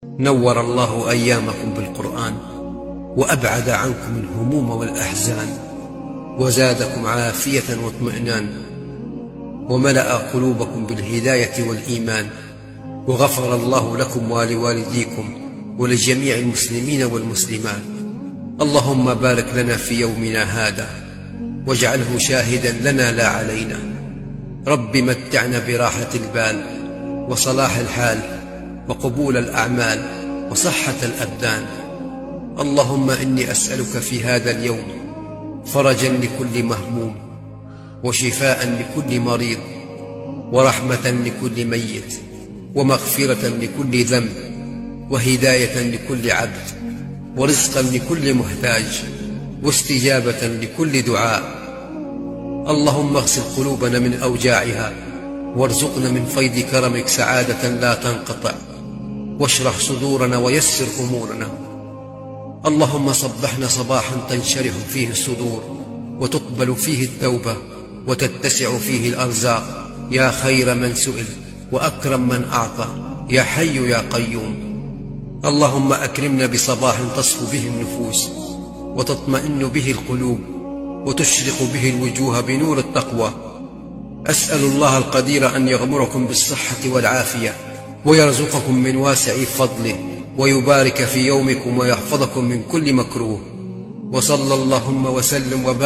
نور الله أيامكم بالقرآن، وأبعد عنكم الهموم والأحزان، وزادكم عافية واطمئنان، وملأ قلوبكم بالهداية والإيمان، وغفر الله لكم ولوالديكم ولجميع المسلمين والمسلمات. اللهم بارك لنا في يومنا هذا، واجعله شاهدا لنا لا علينا. رب متعنا براحة البال وصلاح الحال وقبول الأعمال وصحة الأبدان. اللهم إني أسألك في هذا اليوم فرجا لكل مهموم، وشفاء لكل مريض، ورحمة لكل ميت، ومغفرة لكل ذنب، وهداية لكل عبد، ورزقا لكل محتاج، واستجابة لكل دعاء. اللهم اغسل قلوبنا من أوجاعها، وارزقنا من فيض كرمك سعادة لا تنقطع، واشرح صدورنا ويسر أمورنا. اللهم صبحنا صباحا تنشرح فيه الصدور، وتقبل فيه التوبة، وتتسع فيه الأرزاق، يا خير من سئل وأكرم من أعطى، يا حي يا قيوم. اللهم أكرمنا بصباح تصفو به النفوس، وتطمئن به القلوب، وتشرق به الوجوه بنور التقوى. أسأل الله القدير أن يغمركم بالصحة والعافية، ويرزقكم من واسع فضله، ويبارك في يومكم، ويحفظكم من كل مكروه. وصلى اللهم وسلم وبارك